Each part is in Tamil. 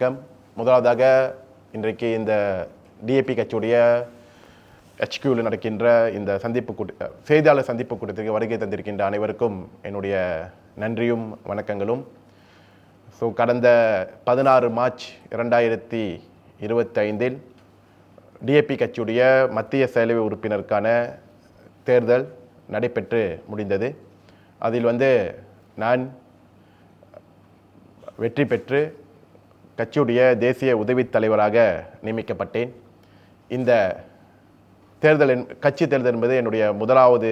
வணக்கம். முதலாவதாக இன்றைக்கு இந்த டிஏபி கட்சியுடைய HQவில் நடக்கின்ற இந்த செய்தியாளர் சந்திப்பு கூட்டத்திற்கு வருகை தந்திருக்கின்ற அனைவருக்கும் என்னுடைய நன்றியும் வணக்கங்களும். கடந்த 16 மார்ச் 2025 டிஏபி கட்சியுடைய மத்திய செயலவை உறுப்பினருக்கான தேர்தல் நடைபெற்று முடிந்தது. அதில் நான் வெற்றி பெற்று கட்சியுடைய தேசிய உதவித் தலைவராக நியமிக்கப்பட்டேன். இந்த கட்சி தேர்தல் என்பது என்னுடைய முதலாவது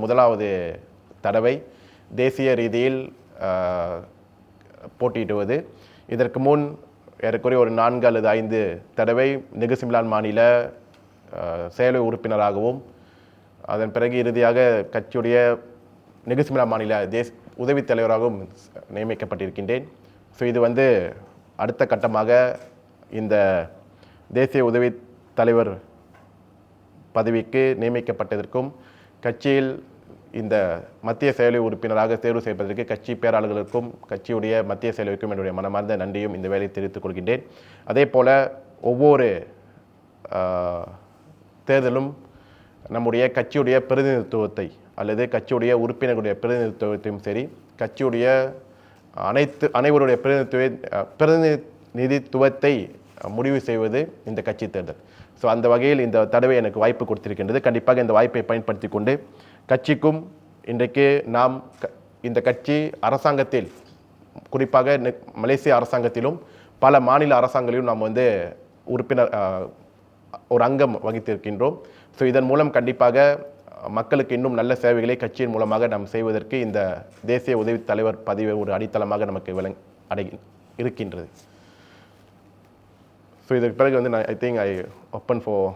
முதலாவது தடவை தேசிய ரீதியில் போட்டியிடுவது. இதற்கு முன் ஏறக்குறைய ஒரு 4 அல்லது 5 தடவை நெகிசிமிலான் மாநில செயலவை உறுப்பினராகவும் அதன் பிறகு இறுதியாக கட்சியுடைய நெகிசிமிலான் மாநில உதவித் தலைவராகவும் நியமிக்கப்பட்டிருக்கின்றேன். இது அடுத்த கட்டமாக இந்த தேசிய உதவி தலைவர் பதவிக்கு நியமிக்கப்பட்டதற்கும் கட்சியில் இந்த மத்திய செயலவை உறுப்பினராக தேர்வு செய்வதற்கு கட்சி பேராளர்களுக்கும் கட்சியுடைய மத்திய செயலவைக்கும் என்னுடைய மனமார்ந்த நன்றியும் இந்த வேலையை தெரிவித்துக் கொள்கின்றேன். அதே போல் ஒவ்வொரு தேர்தலும் நம்முடைய கட்சியுடைய பிரதிநிதித்துவத்தை அல்லது கட்சியுடைய உறுப்பினர்களுடைய பிரதிநிதித்துவத்தையும் சரி கட்சியுடைய அனைவருடைய பிரதிநிதித்துவத்தை முடிவு செய்வது இந்த கட்சி தேர்தல். அந்த வகையில் இந்த தடவை எனக்கு வாய்ப்பு கொடுத்திருக்கின்றது. கண்டிப்பாக இந்த வாய்ப்பை பயன்படுத்தி கொண்டு கட்சிக்கும் இன்றைக்கு நாம் இந்த கட்சி அரசாங்கத்தில் குறிப்பாக மலேசிய அரசாங்கத்திலும் பல மாநில அரசாங்கங்களிலும் நாம் உறுப்பினர் ஒரு அங்கம் வகித்திருக்கின்றோம். இதன் மூலம் கண்டிப்பாக மக்களுக்கு இன்னும் நல்ல சேவைகளை கட்சியின் மூலமாக நாம் செய்வதற்கு இந்த தேசிய உதவி தலைவர் பதவி ஒரு அடித்தளமாக நமக்கு இருக்கின்றது. இதற்கு பிறகு ஐ ஓப்பன் ஃபார்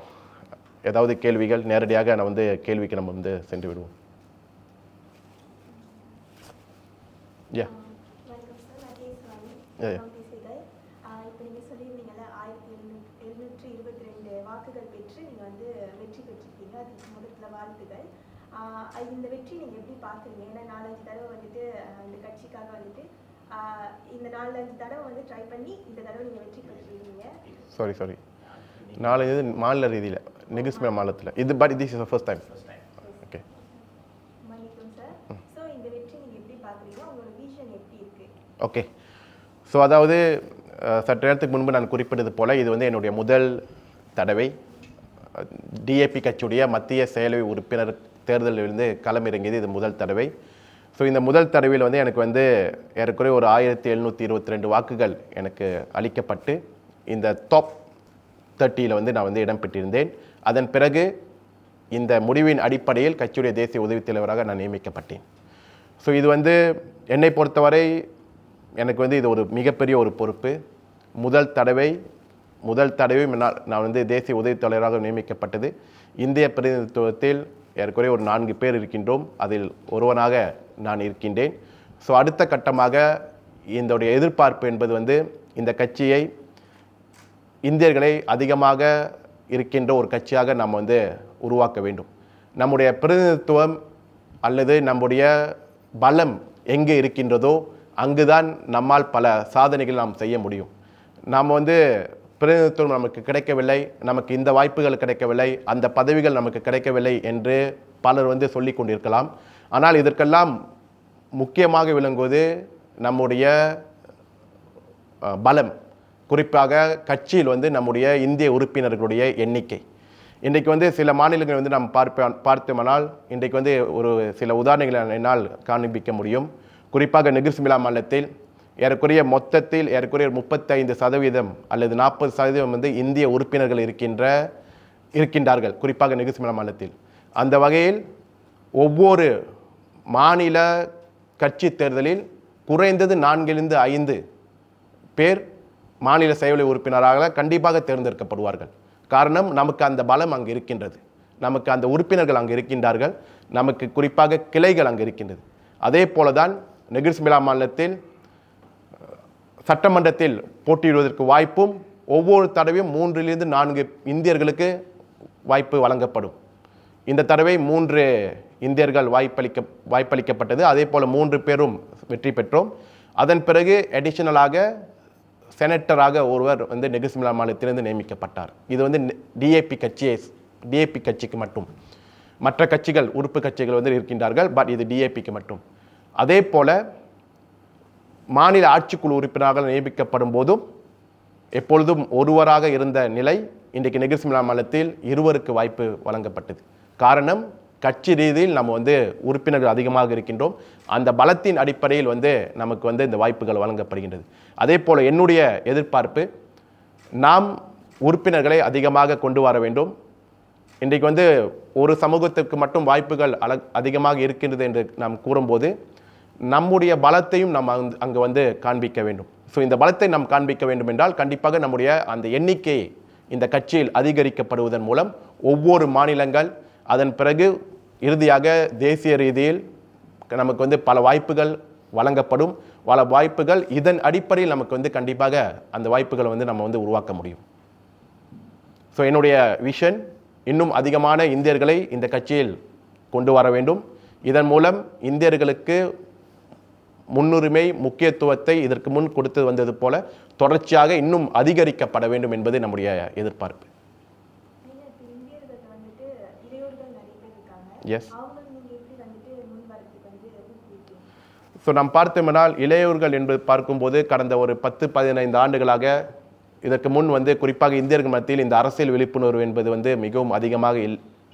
ஏதாவது கேள்விகள் நேரடியாக நான் கேள்விக்கு நம்ம சென்று விடுவோம். இந்த வெற்றி நீங்க எப்படி பாக்குறீங்க? ஏன்னா 4-5 தடவை இந்த கட்சிக்காக இந்த 4-5 தடவை ட்ரை பண்ணி இந்த தடவை நீங்க வெற்றி பெற்றிருக்கீங்க. சாரி 4 மாநில ரீதியில் நெகிசிமிலான் மாநிலத்தில் this is the first time. Okay மன்னிக்கும் சார். இந்த வெற்றி நீங்க எப்படி பாக்குறீங்க? உங்களோட விஷன் எப்படி இருக்கு? ஓகே அதாவது சற்று நேரத்துக்கு முன்பு நான் குறிப்பிட்டது போல இது என்னுடைய முதல் தடவை டிஏபி கட்சியுடைய மத்திய செயலவை உறுப்பினர் தேர்தலிலிருந்து களமிறங்கியது. இது முதல் தடவை. இந்த முதல் தடவையில் எனக்கு ஏறக்குறைய ஒரு 1722 வாக்குகள் எனக்கு அளிக்கப்பட்டு இந்த டாப் 30 நான் இடம் பெற்றிருந்தேன். அதன் பிறகு இந்த முடிவின் அடிப்படையில் கட்சியுடைய தேசிய உதவித் தலைவராக நான் நியமிக்கப்பட்டேன். இது என்னை பொறுத்தவரை எனக்கு இது ஒரு மிகப்பெரிய ஒரு பொறுப்பு. முதல் தடவை நான் தேசிய உதவித் தலைவராக நியமிக்கப்பட்டது. இந்திய பிரதிநிதித்துவத்தில் ஏற்கனவே ஒரு 4 பேர் இருக்கின்றோம். அதில் ஒருவனாக நான் இருக்கின்றேன். அடுத்த கட்டமாக இதோடைய எதிர்பார்ப்பு என்பது இந்த கட்சியை இந்தியர்களை அதிகமாக இருக்கின்ற ஒரு கட்சியாக நாம் உருவாக்க வேண்டும். நம்முடைய பிரதிநிதித்துவம் அல்லது நம்முடைய பலம் எங்கே இருக்கின்றதோ அங்குதான் நம்மால் பல சாதனைகள் நாம் செய்ய முடியும். நாம் பிரதிநிதித்துவம் நமக்கு கிடைக்கவில்லை, நமக்கு இந்த வாய்ப்புகள் கிடைக்கவில்லை, அந்த பதவிகள் நமக்கு கிடைக்கவில்லை என்று பலர் சொல்லிக் கொண்டிருக்கலாம். ஆனால் இதற்கெல்லாம் முக்கியமாக விளங்குவது நம்முடைய பலம், குறிப்பாக கட்சியில் நம்முடைய இந்திய உறுப்பினர்களுடைய எண்ணிக்கை. இன்றைக்கு சில மாநிலங்கள் நாம் பார்த்தோமானால் இன்றைக்கு ஒரு சில உதாரணங்களை என்னால் காண்பிக்க முடியும். குறிப்பாக நெகிசிமிலான் மாநிலத்தில் ஏறக்குறைய மொத்தத்தில் ஏறக்குறைய 35% அல்லது 40% இந்திய உறுப்பினர்கள் இருக்கின்றார்கள், குறிப்பாக நெகிசிமிலான் மாநிலத்தில். அந்த வகையில் ஒவ்வொரு மாநில கட்சி தேர்தலில் குறைந்தது 4-5 பேர் மாநில செயலவை உறுப்பினராக கண்டிப்பாக தேர்ந்தெடுக்கப்படுவார்கள். காரணம், நமக்கு அந்த பலம் அங்கு இருக்கின்றது, நமக்கு அந்த உறுப்பினர்கள் அங்கு இருக்கின்றார்கள், நமக்கு குறிப்பாக கிளைகள் அங்கு இருக்கின்றது. அதே போலதான் நெகிசிமிலான் மாநிலத்தில் சட்டமன்றத்தில் போட்டியிடுவதற்கு வாய்ப்பும் ஒவ்வொரு தடவையும் 3-4 இந்தியர்களுக்கு வாய்ப்பு வழங்கப்படும். இந்த தடவை 3 இந்தியர்கள் வாய்ப்பளிக்கப்பட்டது. அதே போல் 3 பேரும் வெற்றி பெற்றோம். அதன் பிறகு அடிஷனலாக செனட்டராக ஒருவர் வந்து நெகிசிமிலா மாநிலத்திலிருந்து நியமிக்கப்பட்டார். இது வந்து டிஏபி கட்சிக்கு மட்டும். மற்ற கட்சிகள் உறுப்பு கட்சிகள் வந்து இருக்கின்றார்கள், பட் இது டிஏபிக்கு மட்டும். அதே போல மாநில ஆட்சிக்குழு உறுப்பினர்கள் நியமிக்கப்படும் போதும் எப்பொழுதும் ஒருவராக இருந்த நிலை இன்றைக்கு நெகிசிமிலா மாநிலத்தில் இருவருக்கு வாய்ப்பு வழங்கப்பட்டது. காரணம், கட்சி ரீதியில் நம்ம வந்து உறுப்பினர்கள் அதிகமாக இருக்கின்றோம். அந்த பலத்தின் அடிப்படையில் வந்து நமக்கு வந்து இந்த வாய்ப்புகள் வழங்கப்படுகின்றது. அதே போல் என்னுடைய எதிர்பார்ப்பு, நாம் உறுப்பினர்களை அதிகமாக கொண்டு வர வேண்டும். இன்றைக்கு வந்து ஒரு சமூகத்திற்கு மட்டும் வாய்ப்புகள் அதிகமாக இருக்கின்றது என்று நாம் கூறும்போது நம்முடைய பலத்தையும் நாம் அங்கே வந்து காண்பிக்க வேண்டும். ஸோ இந்த பலத்தை நாம் காண்பிக்க வேண்டும் என்றால் கண்டிப்பாக நம்முடைய அந்த எண்ணிக்கை இந்த கட்சியில் அதிகரிக்கப்படுவதன் மூலம் ஒவ்வொரு மாநிலங்கள், அதன் பிறகு இறுதியாக தேசிய ரீதியில் நமக்கு வந்து பல வாய்ப்புகள் வழங்கப்படும். பல வாய்ப்புகள் இதன் அடிப்படையில் நமக்கு வந்து கண்டிப்பாக அந்த வாய்ப்புகளை வந்து நம்ம வந்து உருவாக்க முடியும். ஸோ என்னுடைய விஷன், இன்னும் அதிகமான இந்தியர்களை இந்த கட்சியில் கொண்டு வர வேண்டும். இதன் மூலம் இந்தியர்களுக்கு முன்னுரிமை, முக்கியத்துவத்தை இதற்கு முன் கொடுத்து வந்தது போல தொடர்ச்சியாக இன்னும் அதிகரிக்கப்பட வேண்டும் என்பது நம்முடைய எதிர்பார்ப்பு. எஸ். ஸோ நாம் பார்த்தோம்னால் இளையோர்கள் என்பது பார்க்கும்போது கடந்த ஒரு 10-15 ஆண்டுகளாக இதற்கு முன் வந்து குறிப்பாக இந்தியர்கள் மத்தியில் இந்த அரசியல் விழிப்புணர்வு என்பது வந்து மிகவும் அதிகமாக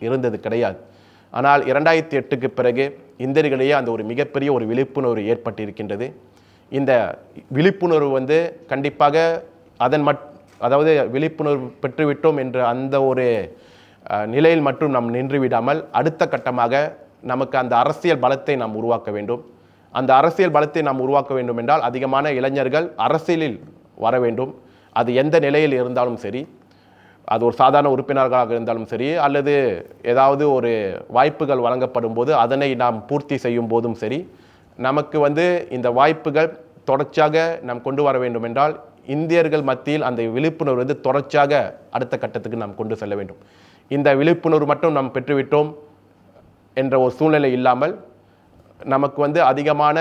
இருந்தது கிடையாது. ஆனால் 2008க்கு பிறகு இந்தியர்களிடையே அந்த ஒரு மிகப்பெரிய ஒரு விழிப்புணர்வு ஏற்பட்டிருக்கின்றது. இந்த விழிப்புணர்வு வந்து கண்டிப்பாக அதாவது விழிப்புணர்வு பெற்றுவிட்டோம் என்ற அந்த ஒரு நிலையில் மட்டும் நாம் நின்று விடாமல் அடுத்த கட்டமாக நமக்கு அந்த அரசியல் பலத்தை நாம் உருவாக்க வேண்டும். அந்த அரசியல் பலத்தை நாம் உருவாக்க வேண்டும் என்றால் அதிகமான இளைஞர்கள் அரசியலில் வர வேண்டும். அது எந்த நிலையில் இருந்தாலும் சரி, அது ஒரு சாதாரண உறுப்பினர்களாக இருந்தாலும் சரி, அல்லது ஏதாவது ஒரு வாய்ப்புகள் வழங்கப்படும் போது அதனை நாம் பூர்த்தி செய்யும் போதும் சரி, நமக்கு வந்து இந்த வாய்ப்புகள் தொடர்ச்சியாக நாம் கொண்டு வர வேண்டும் என்றால் இந்தியர்கள் மத்தியில் அந்த விழிப்புணர்வு வந்து தொடர்ச்சியாக அடுத்த கட்டத்துக்கு நாம் கொண்டு செல்ல வேண்டும். இந்த விழிப்புணர்வு மட்டும் நாம் பெற்றுவிட்டோம் என்ற ஒரு சூழ்நிலை இல்லாமல் நமக்கு வந்து அதிகமான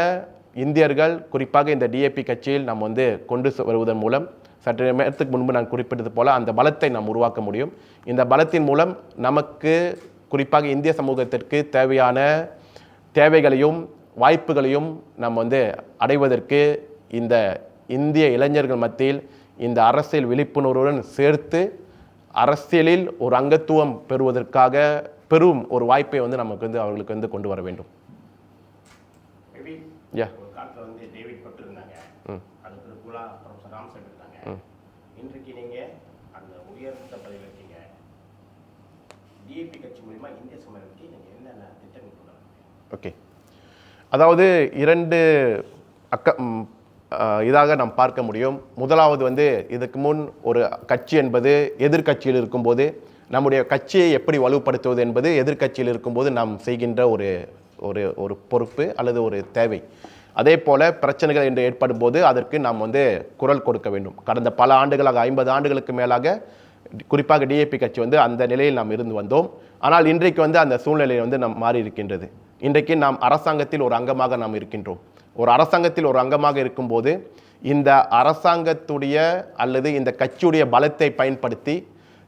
இந்தியர்கள் குறிப்பாக இந்த டிஏபி கட்சியில் நாம் வந்து கொண்டு வருவதன் மூலம் சற்று நேரத்துக்கு முன்பு நான் குறிப்பிட்டது போல அந்த பலத்தை நாம் உருவாக்க முடியும். இந்த பலத்தின் மூலம் நமக்கு குறிப்பாக இந்திய சமூகத்திற்கு தேவையான தேவைகளையும் வாய்ப்புகளையும் நாம் வந்து அடைவதற்கு இந்த இந்திய இளைஞர்கள் மத்தியில் இந்த அரசியல் விழிப்புணர்வுடன் சேர்த்து அரசியலில் ஒரு அங்கத்துவம் பெறுவதற்காக பெரும் ஒரு வாய்ப்பை வந்து நமக்கு வந்து அவர்களுக்கு வந்து கொண்டு வர வேண்டும். இன்றைக்கு நீங்க அந்த உயர்ந்த பதவியில் இருக்கீங்க. டிஏபி கட்சி மூலமா இந்திய சமூகத்துக்கு நீங்க என்னென்ன திட்டங்கள் கொண்டு வரீங்க? ஓகே, அதாவது இரண்டு இதாக நாம் பார்க்க முடியும். முதலாவது வந்து இதுக்கு முன் ஒரு கட்சி என்பது எதிர்கட்சியில் இருக்கும்போது நம்முடைய கட்சியை எப்படி வலுப்படுத்துவது என்பது எதிர்கட்சியில் இருக்கும்போது நாம் செய்கின்ற ஒரு ஒரு ஒரு பொறுப்பு அல்லது ஒரு தேவை. அதே போல் பிரச்சனைகள் என்று ஏற்படும் போது அதற்கு நாம் வந்து குரல் கொடுக்க வேண்டும். கடந்த பல ஆண்டுகளாக 50 ஆண்டுகளுக்கு மேலாக குறிப்பாக டிஏபி கட்சி வந்து அந்த நிலையில் நாம் இருந்து வந்தோம். ஆனால் இன்றைக்கு வந்து அந்த சூழ்நிலை வந்து நாம் மாறி இருக்கின்றது. இன்றைக்கு நாம் அரசாங்கத்தில் ஒரு அங்கமாக நாம் இருக்கின்றோம். ஒரு அரசாங்கத்தில் ஒரு அங்கமாக இருக்கும்போது இந்த அரசாங்கத்துடைய அல்லது இந்த கட்சியுடைய பலத்தை பயன்படுத்தி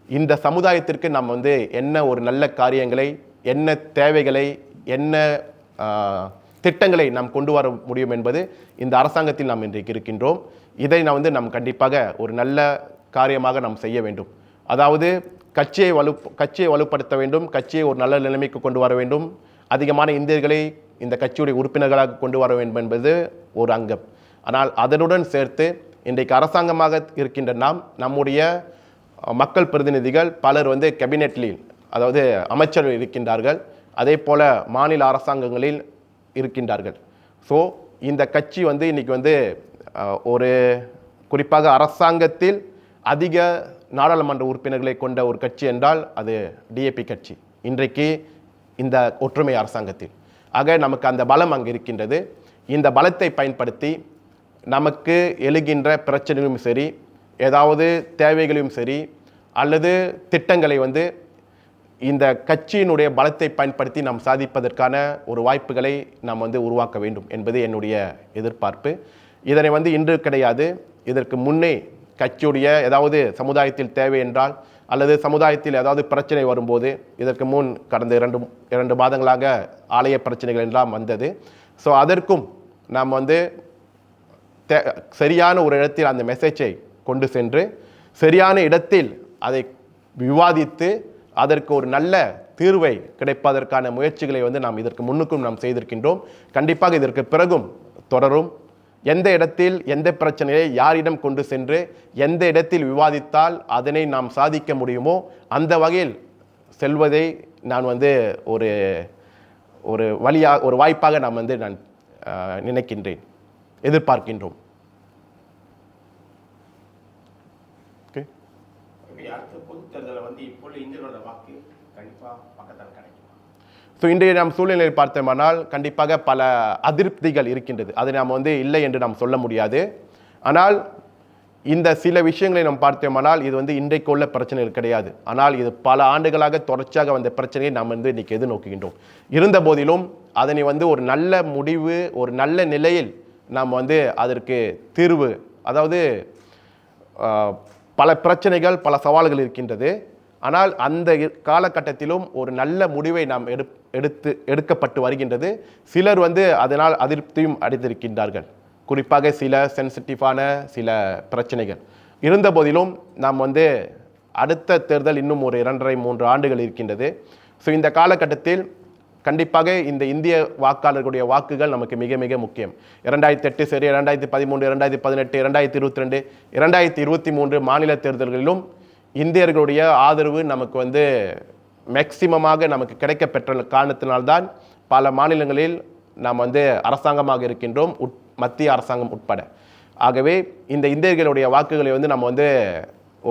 இந்த சமுதாயத்திற்கு நாம் வந்து என்ன ஒரு நல்ல காரியங்களை, என்ன தேவைகளை, என்ன திட்டங்களை நாம் கொண்டு வர முடியும் என்பது இந்த அரசாங்கத்தில் நாம் இன்றைக்கு இருக்கின்றோம். இதை நாம் கண்டிப்பாக ஒரு நல்ல காரியமாக நாம் செய்ய வேண்டும். அதாவது கட்சியை வலுப்படுத்த வேண்டும், கட்சியை ஒரு நல்ல நிலைமைக்கு கொண்டு வர வேண்டும், அதிகமான இந்தியர்களை இந்த கட்சியுடைய உறுப்பினர்களாக கொண்டு வர வேண்டும் என்பது ஒரு அங்கம். ஆனால் அதனுடன் சேர்த்து இன்றைக்கு அரசாங்கமாக இருக்கின்ற நம்முடைய மக்கள் பிரதிநிதிகள் பலர் வந்து கேபினெட்லில், அதாவது அமைச்சர்கள் இருக்கின்றார்கள், அதே போல மாநில அரசாங்கங்களில் இருக்கின்றார்கள். ஸோ இந்த கட்சி வந்து இன்றைக்கி வந்து ஒரு குறிப்பாக அரசாங்கத்தில் அதிக நாடாளுமன்ற உறுப்பினர்களை கொண்ட ஒரு கட்சி என்றால் அது டிஏபி கட்சி இன்றைக்கு இந்த ஒற்றுமை அரசாங்கத்தில். ஆக நமக்கு அந்த பலம் அங்கே இருக்கின்றது. இந்த பலத்தை பயன்படுத்தி நமக்கு எழுகின்ற பிரச்சனையும் சரி, ஏதாவது தேவைகளையும் சரி, அல்லது திட்டங்களை வந்து இந்த கட்சியினுடைய பலத்தை பயன்படுத்தி நாம் சாதிப்பதற்கான ஒரு வாய்ப்புகளை நாம் வந்து உருவாக்க வேண்டும் என்பது என்னுடைய எதிர்பார்ப்பு. இதனை வந்து இன்று கிடையாது, இதற்கு முன்னே கட்சியுடைய ஏதாவது சமுதாயத்தில் தேவை என்றால் அல்லது சமுதாயத்தில் ஏதாவது பிரச்சனை வரும்போது, இதற்கு முன் கடந்த இரண்டு மாதங்களாக ஆலய பிரச்சனைகள் எல்லாம் வந்தது. ஸோ அதற்கும் நாம் வந்து சரியான ஒரு இடத்தில் அந்த மெசேஜை கொண்டு சென்று சரியான இடத்தில் அதை விவாதித்து அதற்கு ஒரு நல்ல தீர்வை கிடைப்பதற்கான முயற்சிகளை வந்து நாம் இதற்கு முன்னுக்கும் நாம் செய்திருக்கின்றோம். கண்டிப்பாக இதற்கு பிறகும் தொடரும். எந்த இடத்தில் எந்த பிரச்சனையை யாரிடம் கொண்டு சென்று எந்த இடத்தில் விவாதித்தால் அதனை நாம் சாதிக்க முடியுமோ அந்த வகையில் செல்வதை நான் வந்து ஒரு ஒரு வழியாக ஒரு வாய்ப்பாக நாம் வந்து நான் நினைக்கின்றேன், எதிர்பார்க்கின்றோம். அடுத்த பொது தேர்தலில் வந்து இப்போ இந்தியர்களோட வாக்கு கண்டிப்பாக பக்கத்தால் கிடைக்குமா? ஸோ இன்றைய நாம் சூழ்நிலையை பார்த்தோமானால் கண்டிப்பாக பல அதிருப்திகள் இருக்கின்றது. அதை நாம் வந்து இல்லை என்று நாம் சொல்ல முடியாது. ஆனால் இந்த சில விஷயங்களை நாம் பார்த்தோமானால் இது வந்து இன்றைக்கு உள்ள பிரச்சனைகள் கிடையாது. ஆனால் இது பல ஆண்டுகளாக தொடர்ச்சியாக வந்த பிரச்சனையை நாம் வந்து இன்றைக்கி எதிர்நோக்குகின்றோம். இருந்த போதிலும் அதனை வந்து ஒரு நல்ல முடிவு, ஒரு நல்ல நிலையில் நாம் வந்து அதற்கு தீர்வு, அதாவது பல பிரச்சனைகள் பல சவால்கள் இருக்கின்றது. ஆனால் அந்த காலகட்டத்திலும் ஒரு நல்ல முடிவை நாம் எடுக்கப்பட்டு வருகின்றது. சிலர் வந்து அதனால் அதிருப்தியும் அடைந்திருக்கின்றார்கள், குறிப்பாக சில சென்சிட்டிவான சில பிரச்சனைகள் இருந்த போதிலும் நாம் வந்து அடுத்த தேர்தல் இன்னும் ஒரு 2.5-3 ஆண்டுகள் இருக்கின்றது. ஸோ இந்த காலகட்டத்தில் கண்டிப்பாக இந்த இந்திய வாக்காளர்களுடைய வாக்குகள் நமக்கு மிக மிக முக்கியம். 2008 சரி, 2013, 2018, 2022, 2023 மாநில தேர்தல்களிலும் இந்தியர்களுடைய ஆதரவு நமக்கு வந்து மேக்சிமமாக நமக்கு கிடைக்க பெற்ற காரணத்தினால்தான் பல மாநிலங்களில் நாம் வந்து அரசாங்கமாக இருக்கின்றோம், மத்திய அரசாங்கம் உட்பட. ஆகவே இந்த இந்தியர்களுடைய வாக்குகளை வந்து நம்ம வந்து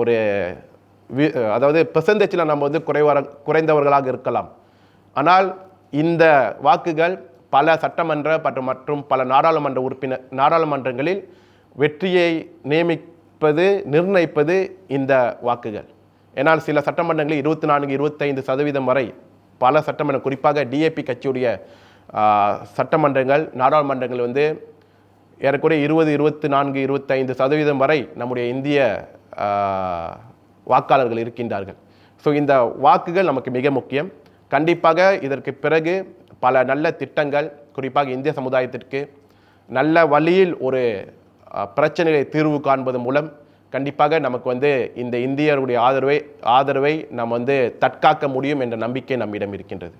ஒரு அதாவது பெர்சன்டேஜில் நம்ம வந்து குறைந்தவர்களாக இருக்கலாம். ஆனால் இந்த வாக்குகள் பல சட்டமன்ற மற்றும் பல நாடாளுமன்றங்களில் வெற்றியை நிர்ணயிப்பது இந்த வாக்குகள். ஏன்னால் சில சட்டமன்றங்களில் 24-25% வரை பல சட்டமன்றம், குறிப்பாக டிஏபி கட்சியுடைய சட்டமன்றங்கள் நாடாளுமன்றங்கள் வந்து ஏறக்குறைய 20-24-25% வரை நம்முடைய இந்திய வாக்காளர்கள் இருக்கின்றார்கள். ஸோ இந்த வாக்குகள் நமக்கு மிக முக்கியம். கண்டிப்பாக இதற்கு பிறகு பல நல்ல திட்டங்கள், குறிப்பாக இந்திய சமுதாயத்திற்கு நல்ல வழியில் ஒரு பிரச்சனையை தீர்வு காண்பது மூலம் கண்டிப்பாக நமக்கு வந்து இந்த இந்தியருடைய ஆதரவை நாம் வந்து தற்காக்க முடியும் என்ற நம்பிக்கை நம்மிடம் இருக்கின்றது.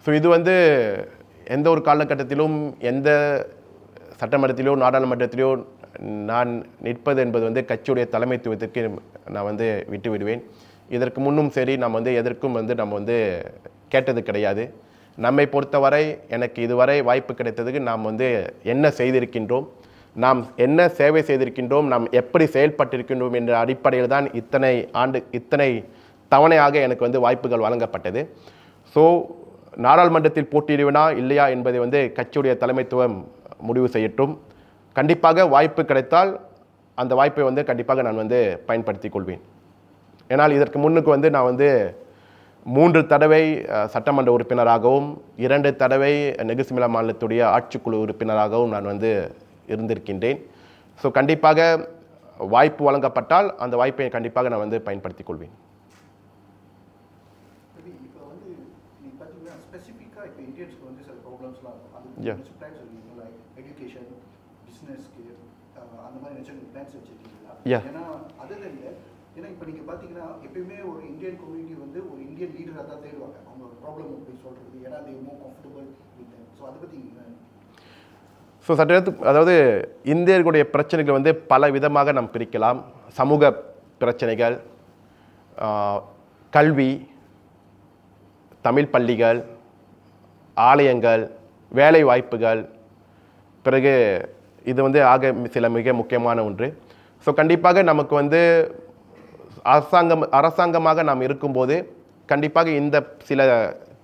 ஸோ இது வந்து எந்த ஒரு காலகட்டத்திலும் எந்த சட்டமன்றத்திலோ நாடாளுமன்றத்திலோ நான் நிற்பது என்பது வந்து கட்சியுடைய தலைமைத்துவத்திற்கு நான் வந்து விட்டு விடுவேன். இதற்கு முன்னும் சரி, நாம் வந்து எதற்கும் வந்து நம்ம வந்து கேட்டது கிடையாது. நம்மை பொறுத்தவரை எனக்கு இதுவரை வாய்ப்பு கிடைத்ததுக்கு நாம் வந்து என்ன செய்திருக்கின்றோம், நாம் என்ன சேவை செய்திருக்கின்றோம், நாம் எப்படி செயல்பட்டிருக்கின்றோம் என்ற அடிப்படையில் தான் இத்தனை தவணையாக எனக்கு வந்து வாய்ப்புகள் வழங்கப்பட்டது. ஸோ நாடாளுமன்றத்தில் போட்டியிடுவேனா இல்லையா என்பதை வந்து கட்சியுடைய தலைமைத்துவம் முடிவு செய்யட்டும். கண்டிப்பாக வாய்ப்பு கிடைத்தால் அந்த வாய்ப்பை வந்து கண்டிப்பாக நான் வந்து பயன்படுத்தி கொள்வேன். ஏன்னால் இதற்கு முன்னுக்கு வந்து நான் வந்து 3 தடவை சட்டமன்ற உறுப்பினராகவும் 2 தடவை நெகுசிமிலா மாநிலத்துடைய ஆட்சிக்குழு உறுப்பினராகவும் நான் வந்து இருந்திருக்கின்றேன். ஸோ கண்டிப்பாக வாய்ப்பு வழங்கப்பட்டால் அந்த வாய்ப்பை கண்டிப்பாக நான் வந்து பயன்படுத்தி கொள்வேன். ஏன்னா இப்போ நீங்கள் பார்த்தீங்கன்னா எப்பயுமே ஒரு இந்தியன் கம்யூனிட்டி வந்து ஒரு இந்தியன் லீடராக தான் தேடுவாங்க, அவங்க ஒரு ப்ராப்ளம் அப்படி சொல்கிறது, ஏன்னா அது மோர் கம்ஃபர்டபுள் வித். ஸோ அதை பற்றி ஸோ சட்டத்துக்கு அதாவது இந்தியர்களுடைய பிரச்சனைகள் வந்து பல விதமாக நாம் பிரிக்கலாம். சமூக பிரச்சனைகள், கல்வி, தமிழ் பள்ளிகள், ஆலயங்கள், வேலை வாய்ப்புகள், பிறகு இது வந்து சில மிக முக்கியமான ஒன்று. ஸோ கண்டிப்பாக நமக்கு வந்து அரசாங்கமாக நாம் இருக்கும்போது கண்டிப்பாக இந்த சில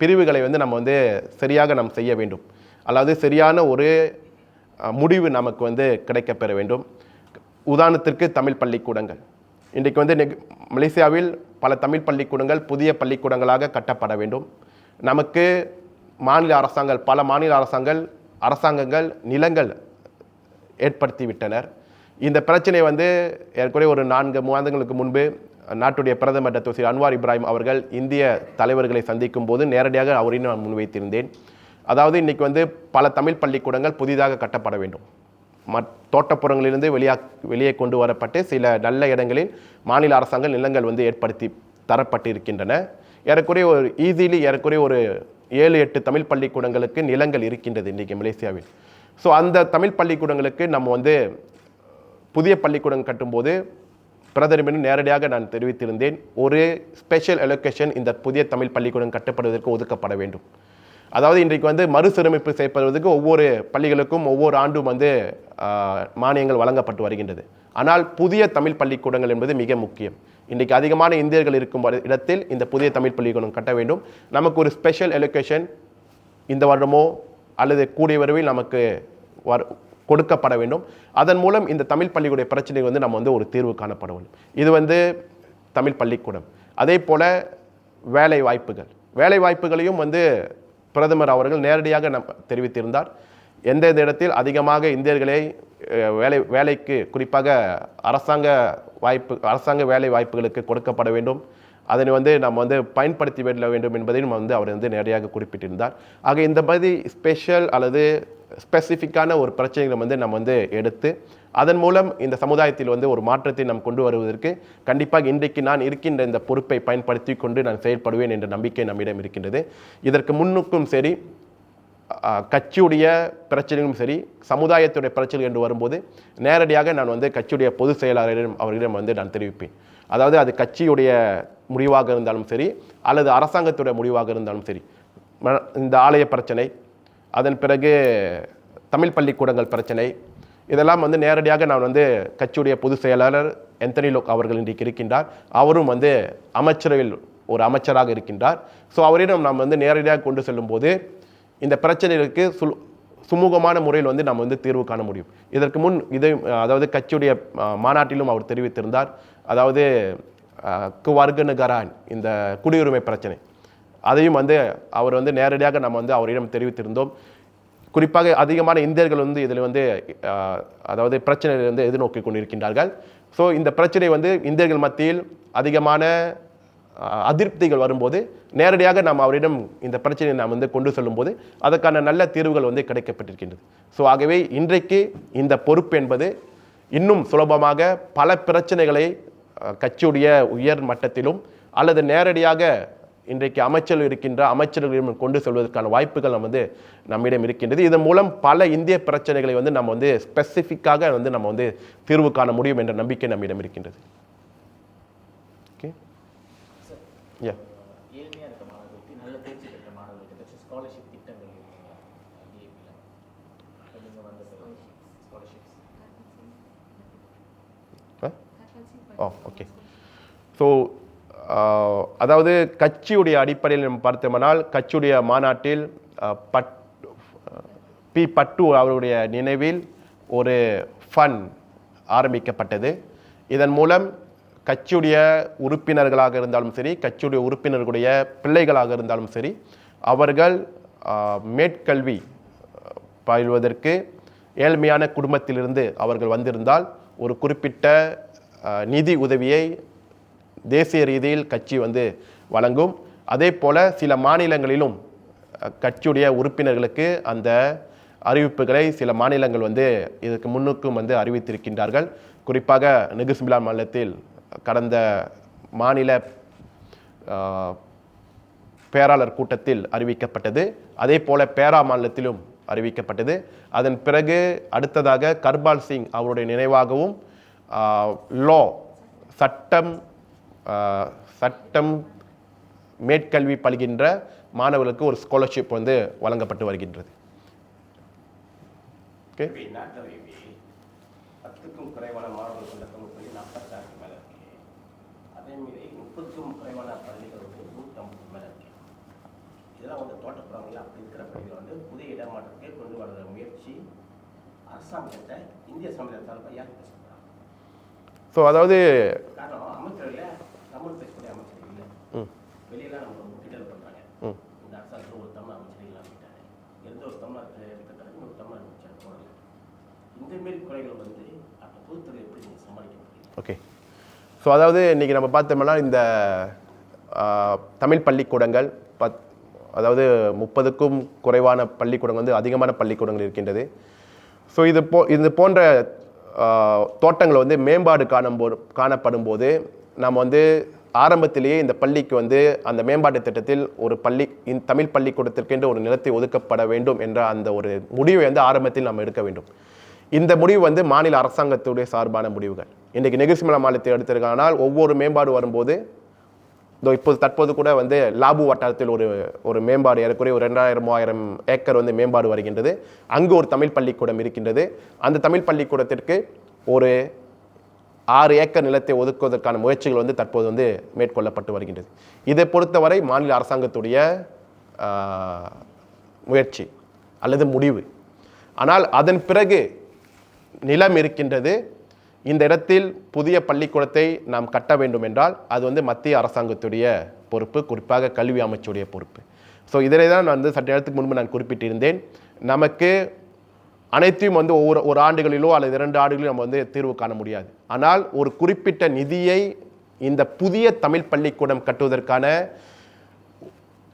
பிரிவுகளை வந்து நம்ம வந்து சரியாக நாம் செய்ய வேண்டும். அதாவது சரியான ஒரு முடிவு நமக்கு வந்து கிடைக்கப்பெற வேண்டும். உதாரணத்திற்கு தமிழ் பள்ளிக்கூடங்கள். இன்றைக்கு வந்து மலேசியாவில் பல தமிழ் பள்ளிக்கூடங்கள் புதிய பள்ளிக்கூடங்களாக கட்டப்பட வேண்டும். நமக்கு மாநில அரசாங்கங்கள் பல மாநில அரசாங்கங்கள் நிலங்கள் ஏற்படுத்தி விட்டனர். இந்த பிரச்சனை வந்து ஏற்கனவே ஒரு 4 மாதங்களுக்கு முன்பு நாட்டுடைய பிரதமர் டாக்டர் ஸ்ரீ அன்வார் இப்ராஹிம் அவர்கள் இந்திய தலைவர்களை சந்திக்கும் போது நேரடியாக அவரையும் நான் முன்வைத்திருந்தேன். அதாவது இன்றைக்கி வந்து பல தமிழ் பள்ளிக்கூடங்கள் புதிதாக கட்டப்பட வேண்டும். தோட்டப்புறங்களிலிருந்து வெளியே கொண்டு வரப்பட்டு சில நல்ல இடங்களில் மாநில அரசாங்க நிலங்கள் வந்து ஏற்படுத்தி தரப்பட்டு இருக்கின்றன. ஏறக்குறைய ஒரு 7-8 தமிழ் பள்ளிக்கூடங்களுக்கு நிலங்கள் இருக்கின்றது இன்றைக்கி மலேசியாவில். ஸோ அந்த தமிழ் பள்ளிக்கூடங்களுக்கு நம்ம வந்து புதிய பள்ளிக்கூடம் கட்டும்போது பிரதமரிடம் நேரடியாக நான் தெரிவித்திருந்தேன், ஒரு ஸ்பெஷல் அலோகேஷன் இந்த புதிய தமிழ் பள்ளிக்கூடம் கட்டப்படுவதற்கு ஒதுக்கப்பட வேண்டும். அதாவது இன்றைக்கு வந்து மறுசீரமைப்பு செய்யப்படுவதற்கு ஒவ்வொரு பள்ளிகளுக்கும் ஒவ்வொரு ஆண்டும் வந்து மானியங்கள் வழங்கப்பட்டு வருகின்றது. ஆனால் புதிய தமிழ் பள்ளிக்கூடங்கள் என்பது மிக முக்கியம். இன்றைக்கு அதிகமான இந்தியர்கள் இருக்கும் இடத்தில் இந்த புதிய தமிழ் பள்ளிக்கூடம் கட்ட வேண்டும். நமக்கு ஒரு ஸ்பெஷல் அலோகேஷன் இந்த வருடமோ அல்லது கூடிய விரைவில் நமக்கு கொடுக்கப்பட வேண்டும். அதன் மூலம் இந்த தமிழ் பள்ளிக்கூட பிரச்சனை வந்து நம்ம வந்து ஒரு தீர்வு காணப்பட வேண்டும். இது வந்து தமிழ் பள்ளிக்கூடம். அதே போல் வேலை வாய்ப்புகளையும் வந்து பிரதமர் அவர்கள் நேரடியாக தெரிவித்திருந்தார். எந்தெந்த இடத்தில் அதிகமாக இந்தியர்களை வேலைக்கு குறிப்பாக அரசாங்க வேலை வாய்ப்புகளுக்கு கொடுக்கப்பட வேண்டும், அதனை வந்து நம்ம வந்து பயன்படுத்தி விட வேண்டும் என்பதையும் வந்து அவர் வந்து நேரடியாக குறிப்பிட்டிருந்தார். ஆக இந்த மாதிரி ஸ்பெஷல் அல்லது ஸ்பெசிஃபிக்கான ஒரு பிரச்சனைகளை வந்து நம்ம வந்து எடுத்து அதன் மூலம் இந்த சமுதாயத்தில் வந்து ஒரு மாற்றத்தை நாம் கொண்டு வருவதற்கு கண்டிப்பாக இன்றைக்கு நான் இருக்கின்ற இந்த பொறுப்பை பயன்படுத்தி கொண்டு நான் செயல்படுவேன் என்ற நம்பிக்கை நம்மிடம் இருக்கின்றது. இதற்கு முன்னுக்கும் சரி, கட்சியுடைய பிரச்சனைகளும் சரி, சமுதாயத்துடைய பிரச்சனைகள் என்று வரும்போது நேரடியாக நான் வந்து கட்சியுடைய பொதுச் செயலாளரிடம் அவர்களிடம் வந்து நான் தெரிவிப்பேன். அதாவது அது கட்சியுடைய முடிவாக இருந்தாலும் சரி அல்லது அரசாங்கத்துடைய முடிவாக இருந்தாலும் சரி, இந்த ஆலய பிரச்சனை, அதன் பிறகு தமிழ் பள்ளிக்கூடங்கள் பிரச்சனை, இதெல்லாம் வந்து நேரடியாக நான் வந்து கட்சியுடைய பொதுச் செயலாளர் எந்தனி லோக் அவர்கள் இன்றைக்கு இருக்கின்றார். அவரும் வந்து அமைச்சரவையில் ஒரு அமைச்சராக இருக்கின்றார். ஸோ அவரிடம் நாம் வந்து நேரடியாக கொண்டு செல்லும்போது இந்த பிரச்சனைகளுக்கு சுமூகமான முறையில் வந்து நம்ம வந்து தீர்வு காண முடியும். இதற்கு முன் அதாவது கட்சியுடைய மாநாட்டிலும் அவர் தெரிவித்திருந்தார். அதாவது குவர்கனுகரான் இந்த குடியுரிமை பிரச்சனை, அதையும் வந்து அவர் வந்து நேரடியாக நம்ம வந்து அவரிடம் தெரிவித்திருந்தோம். குறிப்பாக அதிகமான இந்தியர்கள் வந்து இதில் வந்து அதாவது பிரச்சனையை வந்து எதிர்நோக்கி கொண்டிருக்கின்றார்கள். ஸோ இந்த பிரச்சனை வந்து இந்தியர்கள் மத்தியில் அதிகமான அதிருப்திகள் வரும்போது நேரடியாக நாம் அவரிடம் இந்த பிரச்சனையை நாம் வந்து கொண்டு செல்லும்போது அதற்கான நல்ல தீர்வுகள் வந்து கிடைக்கப்பட்டிருக்கின்றது. ஸோ ஆகவே இன்றைக்கு இந்த பொறுப்பு என்பது இன்னும் சுலபமாக பல பிரச்சனைகளை கட்சியுடைய உயர் மட்டத்திலும் அல்லது நேரடியாக இன்றைக்கு அமைச்சர்களிடம் கொண்டு செல்வதற்கான வாய்ப்புகள் வந்து நம்மிடம் இருக்கின்றது. இதன் மூலம் பல இந்திய பிரச்சனைகளை வந்து நம்ம வந்து ஸ்பெசிஃபிக்காக வந்து நம்ம வந்து தீர்வு காண முடியும் என்ற நம்பிக்கை நம்மிடம் இருக்கின்றது. ஓகே, யா. ஏழ்மையாக இருக்க மாணவர்களுக்கு, நல்ல தேர்ச்சி பெற்ற மாணவர்களுக்கு ஏதாச்சும் ஸ்காலர்ஷிப் திட்டங்கள் இருக்குங்களா டிஏபியில்? நீங்கள் வந்து ஸ்காலர்ஷிப்ஸ் ஓகே. ஸோ அதாவது கட்சியுடைய அடிப்படையில் நம்ம பார்த்தோம்னால் கட்சியுடைய மாநாட்டில் பி பட்டு அவருடைய நினைவில் ஒரு ஃபண்ட் ஆரம்பிக்கப்பட்டது. இதன் மூலம் கட்சியுடைய உறுப்பினர்களாக இருந்தாலும் சரி, கட்சியுடைய உறுப்பினர்களுடைய பிள்ளைகளாக இருந்தாலும் சரி, அவர்கள் மேற்கல்வி பயில்வதற்கு ஏழ்மையான குடும்பத்திலிருந்து அவர்கள் வந்திருந்தால் ஒரு குறிப்பிட்ட நிதி உதவியை தேசிய ரீதியில் கட்சி வந்து வழங்கும். அதே போல் சில மாநிலங்களிலும் கட்சியுடைய உறுப்பினர்களுக்கு அந்த அறிவிப்புகளை சில மாநிலங்கள் வந்து இதற்கு முன்னுக்கும் வந்து அறிவித்திருக்கின்றார்கள். குறிப்பாக நெகுசிமிலா மாநிலத்தில் கடந்த மாநில பேராளர் கூட்டத்தில் அறிவிக்கப்பட்டது. அதே போல் பேரா மாநிலத்திலும் அறிவிக்கப்பட்டது. அதன் பிறகு அடுத்ததாக கர்பால் சிங் அவருடைய நினைவாகவும் சட்டம் மேற்கல்வி பயில்கின்ற மாணவர்களுக்கு ஒரு ஸ்காலர்ஷிப் வந்து வழங்கப்பட்டு வருகின்றது. ஓகே, நாட்டில் 10க்கும் குறைவான மாணவர்கள் கொண்ட பள்ளி 46க்கு மேலே இருக்கு. அதேமாரி 30க்கும் குறைவான பள்ளிகள் வந்து 150 மேலே இருக்கு. இதெல்லாம் வந்து தோட்டப்புறங்கள் அப்படி இருக்கிற பள்ளிகள் வந்து புதிய இடமாற்றத்தை கொண்டு வர முயற்சி அரசாங்கத்தை இந்திய சமுதாயத்தால் யார் பேசுகிறாங்க? ஸோ அதாவது காரணம் இந்த அரசாங்கத்தில் ஒரு தமிழ் அமைச்சர் இல்லாமட்டாரு, எந்த ஒரு தமிழ்நாட்டில் எடுத்துட்டாரு, இன்னொரு தமிழ் அமைச்சர் போடல. இந்தமாரி குறைகள் வந்து அந்த பொதுத்துறை எப்படி நீங்கள் சமாளிக்க முடியும்? ஓகே. ஸோ அதாவது இன்றைக்கி நம்ம பார்த்தோம்னா இந்த தமிழ் பள்ளிக்கூடங்கள் அதாவது 30க்கும் குறைவான பள்ளிக்கூடங்கள் வந்து அதிகமான பள்ளிக்கூடங்கள் இருக்கின்றது. ஸோ இது போன்ற தோட்டங்கள் வந்து மேம்பாடு காணப்படும் போது நம்ம வந்து ஆரம்பத்திலேயே இந்த பள்ளிக்கு வந்து அந்த மேம்பாட்டு திட்டத்தில் ஒரு தமிழ் பள்ளிக்கூடத்திற்கென்று ஒரு நிலத்தை ஒதுக்கப்பட வேண்டும் என்ற அந்த ஒரு முடிவை வந்து ஆரம்பத்தில் நம்ம எடுக்க வேண்டும். இந்த முடிவு வந்து மாநில அரசாங்கத்துடைய சார்பான முடிவுகள். இன்றைக்கு நெகிழ்ச்சிமலை மாநிலத்தை எடுத்திருக்கானால் ஒவ்வொரு மேம்பாடு வரும்போது தற்போது கூட வந்து லாபு வட்டாரத்தில் ஒரு மேம்பாடு ஏறக்குறைய ஒரு 2000-3000 ஏக்கர் வந்து மேம்பாடு வருகின்றது. அங்கு ஒரு தமிழ் பள்ளிக்கூடம் இருக்கின்றது. அந்த தமிழ் பள்ளிக்கூடத்திற்கு ஒரு 6 ஏக்கர் நிலத்தை ஒதுக்குவதற்கான முயற்சிகள் வந்து தற்போது வந்து மேற்கொள்ளப்பட்டு வருகின்றது. இதை பொறுத்தவரை மாநில அரசாங்கத்துடைய முயற்சி அல்லது முடிவு. ஆனால் அதன் பிறகு நிலம் இருக்கின்றது, இந்த இடத்தில் புதிய பள்ளிக்கூடத்தை நாம் கட்ட வேண்டும் என்றால் அது வந்து மத்திய அரசாங்கத்துடைய பொறுப்பு, குறிப்பாக கல்வி அமைச்சுடைய பொறுப்பு. ஸோ இதனை தான் நான் வந்து சற்று நேரத்துக்கு முன்பு நான் குறிப்பிட்டிருந்தேன். நமக்கு அனைத்தையும் வந்து ஒரு ஆண்டுகளிலோ அல்லது 2 ஆண்டுகளிலோ நம்ம வந்து தீர்வு காண முடியாது. ஆனால் ஒரு குறிப்பிட்ட நிதியை இந்த புதிய தமிழ் பள்ளிக்கூடம் கட்டுவதற்கான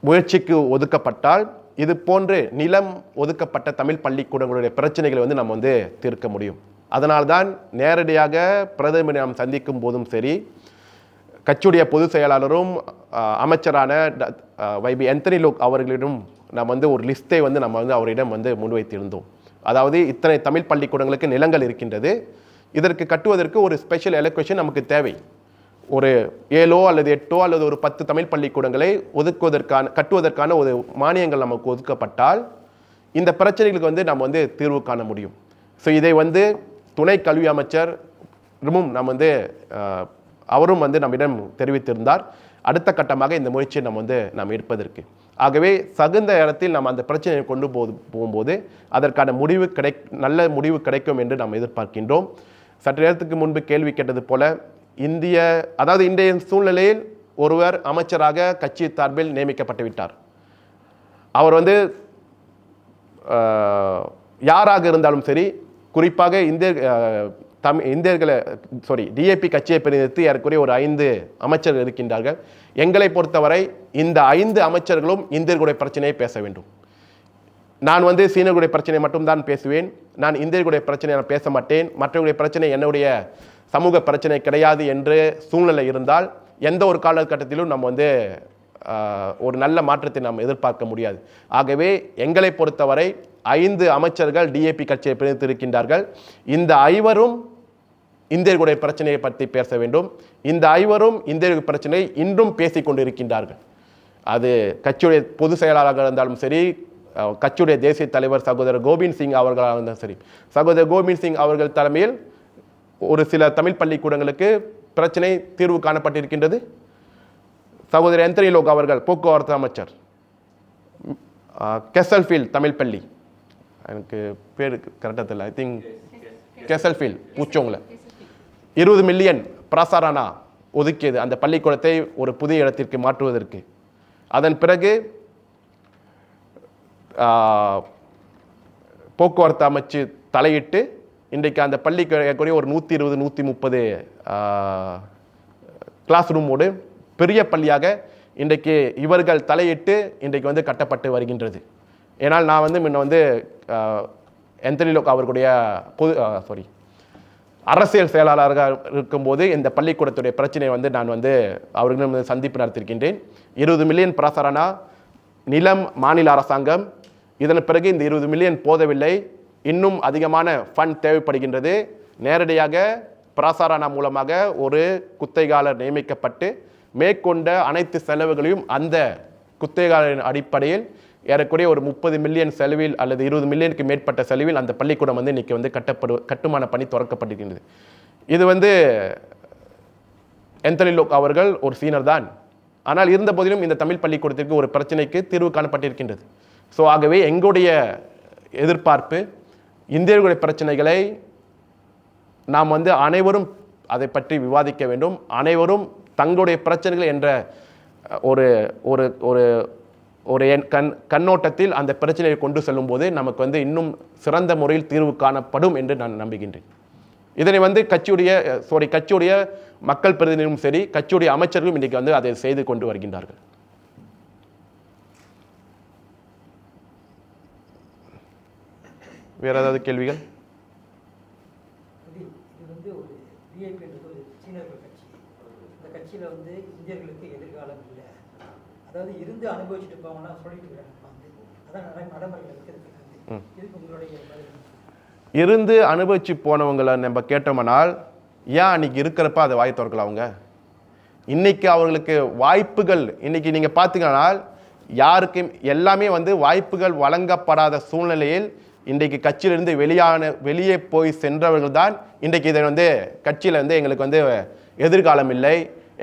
முயற்சிக்கு ஒதுக்கப்பட்டால் இது போன்று நிலம் ஒதுக்கப்பட்ட தமிழ் பள்ளிக்கூடங்களுடைய பிரச்சனைகளை வந்து நம்ம வந்து தீர்க்க முடியும். அதனால்தான் நேரடியாக பிரதமரை நாம் சந்திக்கும் போதும் சரி, கட்சியுடைய பொதுச் செயலாளரும் அமைச்சரான வைபி ஆந்தனி லோக் அவர்களிடம் நாம் வந்து ஒரு லிஸ்ட்டை வந்து நம்ம வந்து அவரிடம் வந்து முன்வைத்திருந்தோம். அதாவது இத்தனை தமிழ் பள்ளிக்கூடங்களுக்கு நிலங்கள் இருக்கின்றது, இதற்கு கட்டுவதற்கு ஒரு ஸ்பெஷல் அலோகேஷன் நமக்கு தேவை. ஒரு 7 அல்லது 8 அல்லது ஒரு 10 தமிழ் பள்ளிக்கூடங்களை கட்டுவதற்கான ஒரு மானியங்கள் நமக்கு ஒதுக்கப்பட்டால் இந்த பிரச்சனைகளுக்கு வந்து நம்ம வந்து தீர்வு காண முடியும். ஸோ இதை வந்து துணை கல்வி அமைச்சர் நம்ம வந்து அவரும் வந்து நம்மிடம் தெரிவித்திருந்தார். அடுத்த கட்டமாக இந்த முயற்சியை நாம் எடுப்பதற்கு. ஆகவே தகுந்த இடத்தில் நம்ம அந்த பிரச்சனையை கொண்டு போகும்போது அதற்கான நல்ல முடிவு கிடைக்கும் என்று நாம் எதிர்பார்க்கின்றோம். சற்று நேரத்துக்கு முன்பு கேள்வி கேட்டது போல இன்றைய சூழ்நிலையில் ஒருவர் அமைச்சராக கட்சி சார்பில் நியமிக்கப்பட்டு விட்டார். அவர் வந்து யாராக இருந்தாலும் சரி, குறிப்பாக டிஏபி கட்சியை பிரதிநிதித்து ஏறக்குறைய ஒரு 5 அமைச்சர்கள் இருக்கின்றார்கள். எங்களை பொறுத்தவரை இந்த 5 அமைச்சர்களும் இந்தியர்களுடைய பிரச்சனையை பேச வேண்டும். நான் வந்து சீனர்களுடைய பிரச்சனை மட்டும்தான் பேசுவேன், நான் இந்தியர்களுடைய பிரச்சனையை நான் பேச மாட்டேன், மற்றவர்களுடைய பிரச்சனை என்னுடைய சமூக பிரச்சனை கிடையாது என்று சூழ்நிலை இருந்தால் எந்த ஒரு காலகட்டத்திலும் நம்ம வந்து ஒரு நல்ல மாற்றத்தை நாம் எதிர்பார்க்க முடியாது. ஆகவே எங்களை பொறுத்தவரை 5 அமைச்சர்கள் டிஏபி கட்சியை பிரதிநிதித்திருக்கின்றார்கள். இந்த 5வரும் இந்தியர்களுடைய பிரச்சனையை பற்றி பேச வேண்டும். இந்த 5வரும் இந்தியர்கள் பிரச்சனையை இன்றும் பேசிக் கொண்டிருக்கின்றார்கள். அது கட்சியுடைய பொதுச் செயலாளராக இருந்தாலும் சரி, கட்சியுடைய தேசிய தலைவர் சகோதரர் கோபிந்த் சிங் அவர்களாக இருந்தாலும் சரி, சகோதரர் கோபிந்த் சிங் அவர்கள் தலைமையில் ஒரு சில தமிழ் பள்ளிக்கூடங்களுக்கு பிரச்சனை தீர்வு காணப்பட்டிருக்கின்றது. சகோதரர் ஆந்தனி லோக் அவர்கள் போக்குவரத்து அமைச்சர், கெசல்ஃபீல்ட் தமிழ் பள்ளி, எனக்கு பேர் கரெக்டாக தெரியல, ஐ திங்க் கெசல்ஃபீல்ட் பூச்சோங்கில் 20 மில்லியன் பிரசாரானா ஒதுக்கியது அந்த பள்ளிக்கூடத்தை ஒரு புதிய இடத்திற்கு மாற்றுவதற்கு. அதன் பிறகு போக்குவரத்து அமைச்சு தலையிட்டு இன்றைக்கு அந்த பள்ளிக்கு ஒரு 120-130 கிளாஸ் ரூமோடு பெரிய பள்ளியாக இன்றைக்கு இவர்கள் தலையிட்டு இன்றைக்கு வந்து கட்டப்பட்டு வருகின்றது. ஏன்னால் நான் வந்து முன்ன வந்து ஆந்தனி லோக் அவர்களுடைய அரசியல் செயலாளராக இருக்கும்போது இந்த பள்ளிக்கூடத்துடைய பிரச்சனையை வந்து நான் வந்து அவர்களிடம் சந்திப்பு நடத்திருக்கின்றேன். 20 மில்லியன் பிரசாரணா நிலம் மாநில அரசாங்கம், இதன் பிறகு இந்த 20 மில்லியன் போதவில்லை, இன்னும் அதிகமான ஃபண்ட் தேவைப்படுகின்றது. நேரடியாக பிரசாரணா மூலமாக ஒரு குத்தகையாளர் நியமிக்கப்பட்டு மேற்கொண்ட அனைத்து செலவுகளையும் அந்த குத்தகையாளரின் அடிப்படையில் ஏறக்குறைய ஒரு 30 மில்லியன் செலவில் அல்லது 20 மில்லியனுக்கு மேற்பட்ட செலவில் அந்த பள்ளிக்கூடம் வந்து இன்றைக்கி வந்து கட்டுமான பணி தொடக்கப்பட்டிருக்கின்றது. இது வந்து ஆந்தனி லோக் அவர்கள் ஒரு சீனர் தான், ஆனால் இருந்த போதிலும் இந்த தமிழ் பள்ளிக்கூடத்திற்கு ஒரு பிரச்சனைக்கு தீர்வு காணப்பட்டிருக்கின்றது. ஸோ ஆகவே எங்களுடைய எதிர்பார்ப்பு இந்தியர்களுடைய பிரச்சனைகளை நாம் வந்து அனைவரும் அதை பற்றி விவாதிக்க வேண்டும். அனைவரும் தங்களுடைய பிரச்சனைகள் என்ற ஒரு ஒரு ஒரு ஒரு கண்ணோட்டத்தில் அந்த பிரச்சனையை கொண்டு செல்லும்போது நமக்கு வந்து இன்னும் சிறந்த முறையில் தீர்வு காணப்படும் என்று நான் நம்புகின்றேன். இதனை வந்து கட்சியுடைய மக்கள் பிரதிநிதிகளும் சரி, கட்சியுடைய அமைச்சர்களும் இன்றைக்கு வந்து அதை செய்து கொண்டு வருகின்றார்கள். வேற ஏதாவது கேள்விகள்? இது வந்து ஒரு டிஏபின்றது ஒரு சீனர்கள் கட்சி. இந்த கட்சியில் வந்து இந்தியர்களுக்கு எதிர்காலம் இல்லை, அதாவது இருந்து அனுபவிச்சுட்டு போவாங்கன்னா சொல்லிட்டு இருக்காங்க. அதான் நடைமுறையில் இருக்கிறது. இதுக்கு உங்களுடைய இருந்து அனுபவிச்சு போனவங்களை நம்ம கேட்டோம்னால் ஏன் அன்னைக்கு இருக்கிறப்ப அதை வாய் திறக்கலாம் அவங்க? இன்னைக்கு அவர்களுக்கு வாய்ப்புகள், இன்னைக்கு நீங்க பார்த்தீங்கன்னா யாருக்கும் எல்லாமே வந்து வாய்ப்புகள் வழங்கப்படாத சூழ்நிலையில் இன்றைக்கு கட்சியிலிருந்து வெளியே போய் சென்றவர்கள் தான் இன்றைக்கு இதை வந்து கட்சியில் வந்து எங்களுக்கு வந்து எதிர்காலம் இல்லை,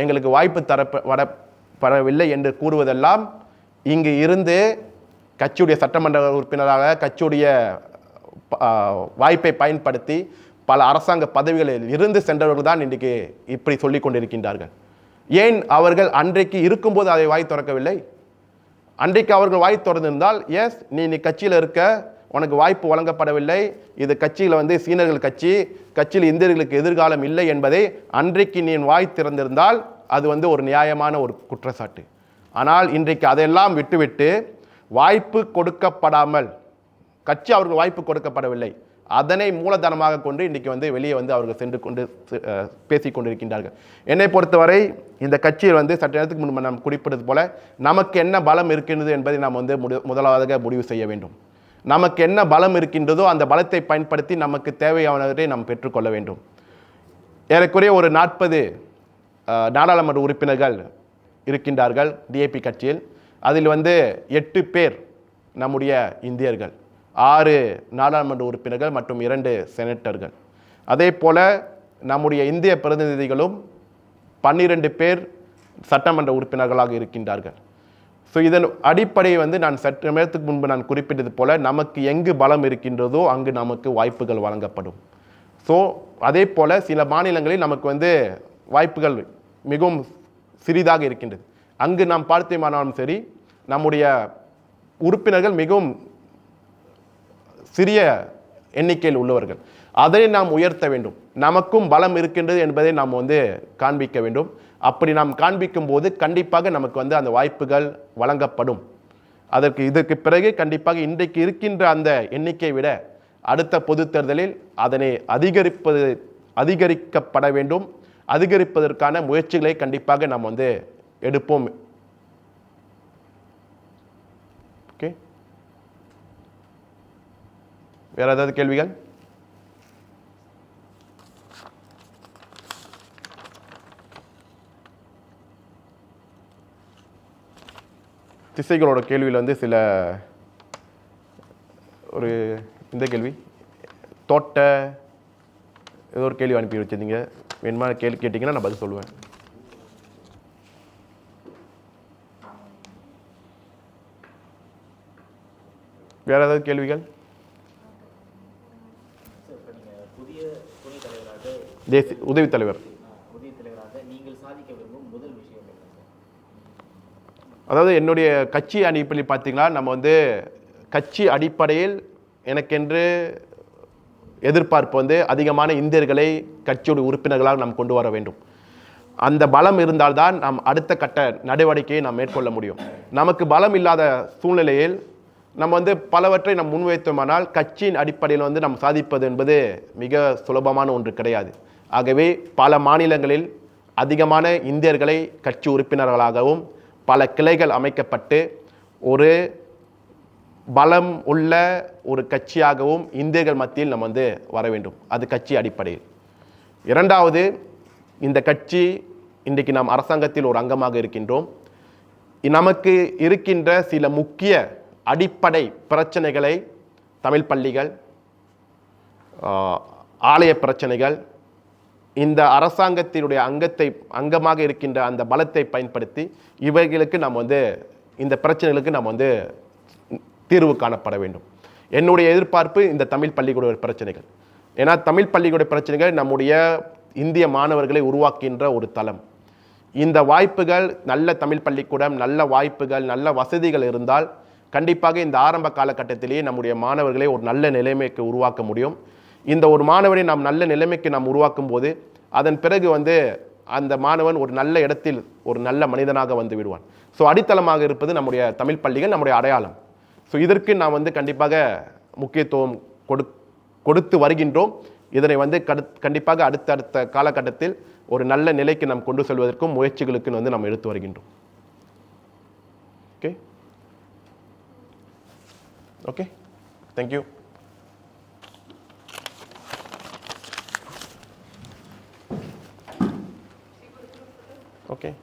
எங்களுக்கு வாய்ப்பு தரப்படவில்லை என்று கூறுவதெல்லாம் இங்கு இருந்து கட்சியுடைய சட்டமன்ற உறுப்பினராக கட்சியுடைய வாய்ப்பை பயன்படுத்தி பல அரசாங்க பதவிகளில் இருந்து சென்றவர்கள் தான் இன்றைக்கு இப்படி சொல்லிக் கொண்டிருக்கின்றார்கள். ஏன் அவர்கள் அன்றைக்கு இருக்கும்போது அதை வாய் திறக்கவில்லை? அன்றைக்கு அவர்கள் வாய் திறந்திருந்தால், எஸ் நீ கட்சியில் இருக்க, உனக்கு வாய்ப்பு வழங்கப்படவில்லை, இது கட்சியில் வந்து சீனர்கள் கட்சியில் இந்தியர்களுக்கு எதிர்காலம் இல்லை என்பதை அன்றைக்கு நீ வாய் திறந்திருந்தால் அது வந்து ஒரு நியாயமான ஒரு குற்றச்சாட்டு. ஆனால் இன்றைக்கு அதையெல்லாம் விட்டுவிட்டு வாய்ப்பு கொடுக்கப்படாமல், கட்சி அவர்கள் வாய்ப்பு கொடுக்கப்படவில்லை, அதனை மூலதனமாக கொண்டு இன்றைக்கி வந்து வெளியே வந்து அவர்கள் சென்று கொண்டு பேசிக் கொண்டிருக்கின்றார்கள். என்னை பொறுத்தவரை இந்த கட்சியில் வந்து சற்று நேரத்துக்கு முன்பு நாம் குறிப்பிட்டது போல நமக்கு என்ன பலம் இருக்கின்றது என்பதை நாம் வந்து முதலாவதாக முடிவு செய்ய வேண்டும். நமக்கு என்ன பலம் இருக்கின்றதோ அந்த பலத்தை பயன்படுத்தி நமக்கு தேவையானவற்றை நாம் பெற்றுக்கொள்ள வேண்டும். ஏறக்குறைய ஒரு 40 நாடாளுமன்ற உறுப்பினர்கள் இருக்கின்றார்கள் டிஏபி கட்சியில். அதில் வந்து 8 பேர் நம்முடைய இந்தியர்கள், 6 நாடாளுமன்ற உறுப்பினர்கள் மற்றும் 2 செனட்டர்கள். அதே போல நம்முடைய இந்திய பிரதிநிதிகளும் 12 பேர் சட்டமன்ற உறுப்பினர்களாக இருக்கின்றார்கள். ஸோ இதன் அடிப்படை வந்து நான் சற்று நேரத்துக்கு முன்பு நான் குறிப்பிட்டது போல நமக்கு எங்கு பலம் இருக்கின்றதோ அங்கு நமக்கு வாய்ப்புகள் வழங்கப்படும். ஸோ அதே போல் சில மாநிலங்களில் நமக்கு வந்து வாய்ப்புகள் மிகவும் சிறிதாக இருக்கின்றது. அங்கு நாம் பார்த்தோமானாலும் சரி, நம்முடைய உறுப்பினர்கள் மிகவும் சிறிய எண்ணிக்கையில் உள்ளவர்கள். அதை நாம் உயர்த்த வேண்டும். நமக்கும் பலம் இருக்கின்றது என்பதை நாம் வந்து காண்பிக்க வேண்டும். அப்படி நாம் காண்பிக்கும் போது கண்டிப்பாக நமக்கு வந்து அந்த வாய்ப்புகள் வழங்கப்படும். இதற்கு பிறகு கண்டிப்பாக இன்றைக்கு இருக்கின்ற அந்த எண்ணிக்கையை விட அடுத்த பொது தேர்தலில் அதனை அதிகரிக்கப்பட வேண்டும். அதிகரிப்பதற்கான முயற்சிகளை கண்டிப்பாக நாம் வந்து எடுப்போம். ஓகே, வேற ஏதாவது கேள்விகள்? திசைகளோட கேள்வியில் வந்து சில ஒரு இந்த கேள்வி தோட்ட ஏதோ ஒரு கேள்வி அனுப்பி வச்சிருந்தீங்க. வேணுமா கேள்வி கேட்டிங்கன்னா நான் பதில் சொல்லுவேன். வேற ஏதாவது கேள்விகள்? தேசிய உதவி தலைவர் அதாவது என்னுடைய கட்சி அடிப்படையில் பார்த்தீங்கன்னா நம்ம வந்து கட்சி அடிப்படையில் எனக்கென்று எதிர்பார்ப்பு வந்து அதிகமான இந்தியர்களை கட்சியுடைய உறுப்பினர்களாக நாம் கொண்டு வர வேண்டும். அந்த பலம் இருந்தால்தான் நாம் அடுத்த கட்ட நடவடிக்கையை நாம் மேற்கொள்ள முடியும். நமக்கு பலம் இல்லாத சூழ்நிலையில் நம்ம வந்து பலவற்றை நாம் முன்வைத்தோமானால் கட்சியின் அடிப்படையில் வந்து நாம் சாதிப்பது என்பது மிக சுலபமான ஒன்று கிடையாது. ஆகவே பல மாநிலங்களில் அதிகமான இந்தியர்களை கட்சி உறுப்பினர்களாகவும் பல கிளைகள் அமைக்கப்பட்டு ஒரு பலம் உள்ள ஒரு கட்சியாகவும் இந்தியர்கள் மத்தியில் நம்ம வந்து வர வேண்டும். அது கட்சி அடிப்படையில். இரண்டாவது, இந்த கட்சி இன்றைக்கு நாம் அரசாங்கத்தில் ஒரு அங்கமாக இருக்கின்றோம். நமக்கு இருக்கின்ற சில முக்கிய அடிப்படை பிரச்சனைகளை, தமிழ் பள்ளிகள், ஆலய பிரச்சனைகள், இந்த அரசாங்கத்தினுடைய அங்கமாக இருக்கின்ற அந்த பலத்தை பயன்படுத்தி இவைகளுக்கு நாம் வந்து இந்த பிரச்சனைகளுக்கு நாம் வந்து தீர்வு காணப்பட வேண்டும். என்னுடைய எதிர்பார்ப்பு இந்த தமிழ் பள்ளிக்கூட பிரச்சனைகள். ஏன்னா தமிழ் பள்ளிக்கூட பிரச்சனைகள் நம்முடைய இந்திய மாணவர்களை உருவாக்கின்ற ஒரு தளம். இந்த வாய்ப்புகள், நல்ல தமிழ் பள்ளிக்கூடம், நல்ல வாய்ப்புகள், நல்ல வசதிகள் இருந்தால் கண்டிப்பாக இந்த ஆரம்ப காலகட்டத்திலேயே நம்முடைய மாணவர்களை ஒரு நல்ல நிலைமைக்கு உருவாக்க முடியும். இந்த ஒரு மாணவனை நாம் நல்ல நிலைமைக்கு நாம் உருவாக்கும் போது அதன் பிறகு அந்த மாணவன் ஒரு நல்ல இடத்தில் ஒரு நல்ல மனிதனாக வந்து விடுவான். ஸோ அடித்தளமாக இருப்பது நம்முடைய தமிழ் பள்ளிகள், நம்முடைய அடையாளம். ஸோ இதற்கு நாம் கண்டிப்பாக முக்கியத்துவம் கொடுத்து வருகின்றோம். இதனை கண்டிப்பாக அடுத்தடுத்த காலகட்டத்தில் ஒரு நல்ல நிலைக்கு நாம் கொண்டு செல்வதற்கும் முயற்சிகளுக்கு நாம் எடுத்து வருகின்றோம். Okay okay, thank you. Okay.